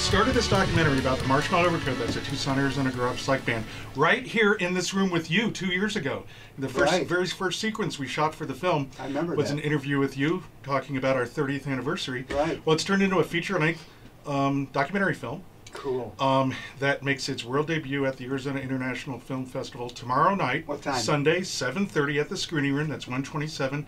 started this documentary about the Marshmallow Overcoat, that's a Tucson, Arizona garage psych band, right here in this room with you 2 years ago. The very first sequence we shot for the film was an interview with you talking about our 30th anniversary. Right. Well, it's turned into a feature-length documentary film. Cool. That makes its world debut at the Arizona International Film Festival tomorrow night. What time? Sunday, 7:30 at the Screening Room. That's 127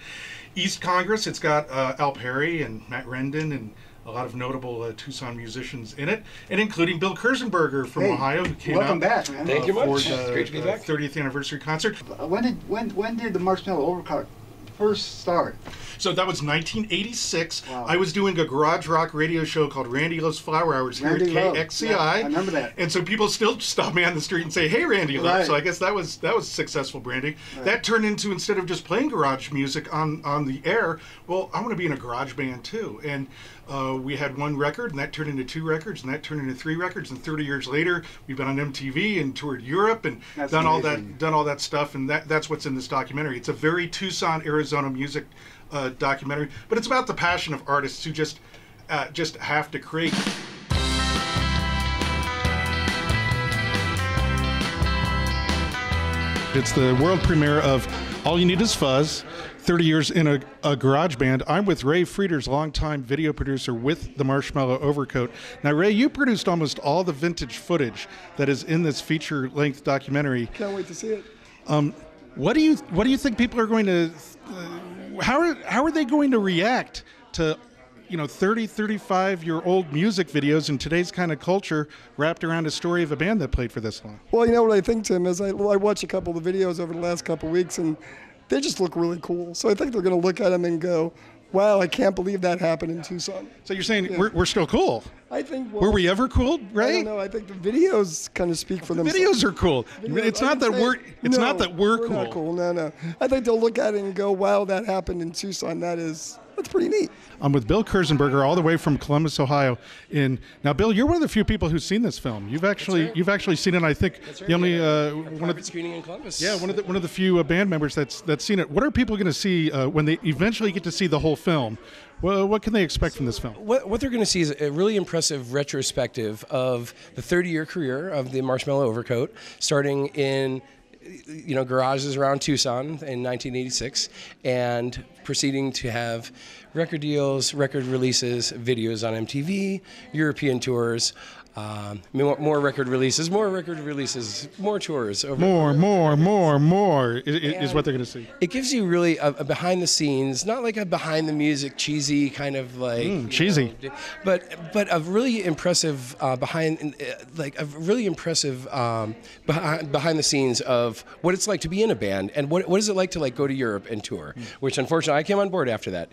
East Congress. It's got Al Perry and Matt Rendon and a lot of notable Tucson musicians in it, and including Bill Kurzenberger from Ohio, who came welcome out. back, man. Thank you much. For Great to be back. 30th anniversary concert. When did the Marshmallow Overcoat first start? So that was 1986. Wow. I was doing a garage rock radio show called Randy Love's Flower Hours here at KXCI. Yeah, I remember that. And so people still stop me on the street and say, "Hey, Randy Love." Right. So I guess that was successful branding. Right. That turned into, instead of just playing garage music on the air, well, I want to be in a garage band too. And we had one record, and that turned into 2 records, and that turned into 3 records. And 30 years later, we've been on MTV and toured Europe and done all that stuff. And that's what's in this documentary. It's a very Tucson, Arizona music documentary, but it's about the passion of artists who just have to create. It's the world premiere of All You Need Is Fuzz, 30 years in a garage band. I'm with Ray Frieders, longtime video producer with the Marshmallow Overcoat. Now, Ray, you produced almost all the vintage footage that is in this feature-length documentary. Can't wait to see it. What do you think people are going to? How are they going to react to, 30, 35-year-old music videos in today's kind of culture wrapped around a story of a band that played for this long? Well, you know what I think, Tim, is I watched a couple of the videos over the last couple of weeks, and they just look really cool. So I think they're going to look at them and go, wow, I can't believe that happened in Tucson. So you're saying we're still cool? I think. Were we ever cool, right? I don't know. I think the videos kind of speak for themselves. Videos are cool. It's not that we're cool. Not cool. No. I think they'll look at it and go, wow, that happened in Tucson. That's pretty neat. I'm with Bill Kurzenberger, all the way from Columbus, Ohio. Now, Bill, you're one of the few people who's seen this film. You've actually seen it. I think the only one of the screening in Columbus. Yeah, one of the few band members that's seen it. What are people going to see when they eventually get to see the whole film? Well, what can they expect from this film? What they're going to see is a really impressive retrospective of the 30-year career of the Marshmallow Overcoat, starting in garages around Tucson in 1986, and proceeding to have record deals, record releases, videos on MTV, European tours, more record releases, more tours. More is what they're going to see. It gives you really a behind the scenes, not like a behind the music cheesy kind of like cheesy, but a really impressive behind the scenes of what it's like to be in a band, and what is it like to go to Europe and tour. Which unfortunately I came on board after that.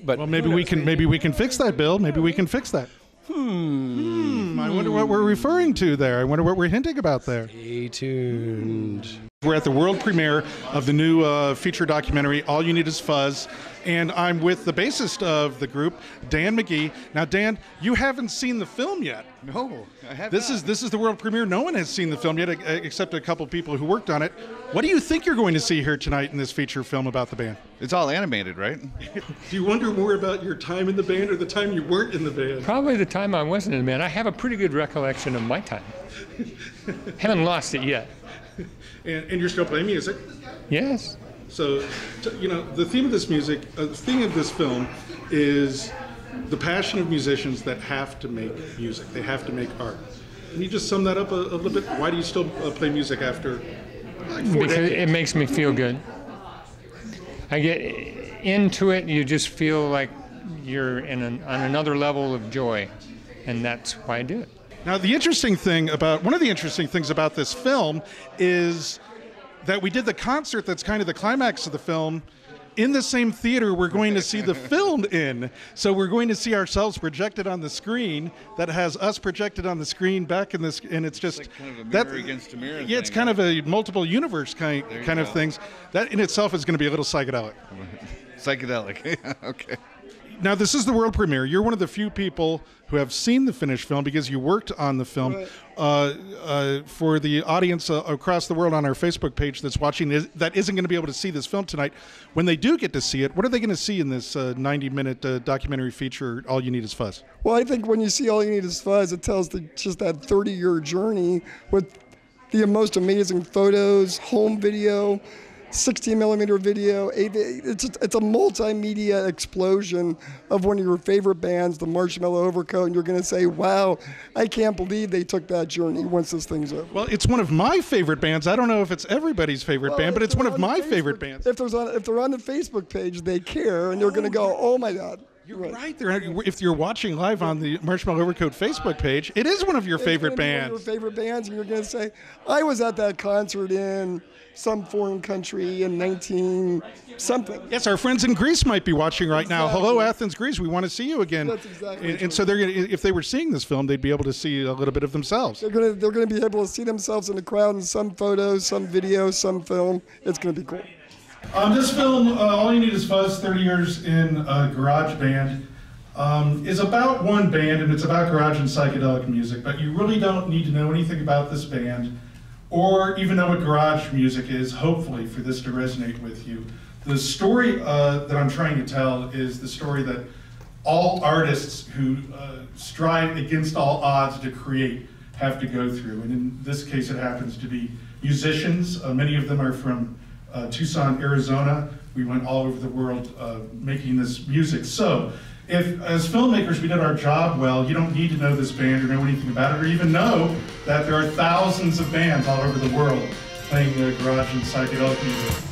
But maybe we can fix that, Bill. Maybe we can fix that. I wonder what we're referring to there. I wonder what we're hinting about there. Stay tuned. We're at the world premiere of the new feature documentary, All You Need Is Fuzz, and I'm with the bassist of the group, Dan Magee. Now, Dan, you haven't seen the film yet. No, I haven't. This is the world premiere. No one has seen the film yet, except a couple people who worked on it. What do you think you're going to see here tonight in this feature film about the band? It's all animated, right? Do you wonder more about your time in the band or the time you weren't in the band? Probably the time I wasn't in the band. I have a pretty good recollection of my time. Haven't lost it yet. And you're still playing music? Yes. So, the theme of this theme of this film is the passion of musicians that have to make music. They have to make art. Can you just sum that up a little bit? Why do you still play music after 4 because decades? It makes me feel good. I get into it, you just feel like you're on another level of joy, and that's why I do it. Now, one of the interesting things about this film is that we did the concert that's kind of the climax of the film in the same theater we're going to see the film in. So we're going to see ourselves projected on the screen that has us projected on the screen back in this, and it's just like kind of a mirror against a mirror. Yeah, it's kind of a multiple universe kind of things. That in itself is going to be a little psychedelic. Psychedelic, okay. Now, this is the world premiere. You're one of the few people who have seen the finished film because you worked on the film. Right. For the audience across the world on our Facebook page that's watching that isn't going to be able to see this film tonight, when they do get to see it, what are they going to see in this 90-minute documentary feature, All You Need Is Fuzz? Well, I think when you see All You Need Is Fuzz, it tells just that 30-year journey with the most amazing photos, home video, 16mm video. It's a multimedia explosion of one of your favorite bands, the Marshmallow Overcoat, and you're going to say, wow, I can't believe they took that journey once this thing's over. Well, it's one of my favorite bands. I don't know if it's everybody's favorite band, but it's one of my favorite bands. If they're on the Facebook page, they care, and they're going to go, oh my God. You're right. If you're watching live on the Marshmallow Overcoat Facebook page, it is one of your favorite bands. One of your favorite bands, and you're going to say, I was at that concert in some foreign country in 19-something. Yes, our friends in Greece might be watching right now. Hello, Athens, Greece. We want to see you again. That's exactly. And so they're going to, if they were seeing this film, they'd be able to see a little bit of themselves. They're going to be able to see themselves in the crowd in some photos, some videos, some film. It's going to be cool. This film, All You Need Is Fuzz, 30 Years in Garage Band, is about one band, and it's about garage and psychedelic music, but you really don't need to know anything about this band or even know what garage music is, hopefully, for this to resonate with you. The story that I'm trying to tell is the story that all artists who strive against all odds to create have to go through, and in this case it happens to be musicians. Many of them are from Tucson, Arizona. We went all over the world making this music. So, if as filmmakers we did our job well, you don't need to know this band or know anything about it, or even know that there are thousands of bands all over the world playing garage and psychedelic music.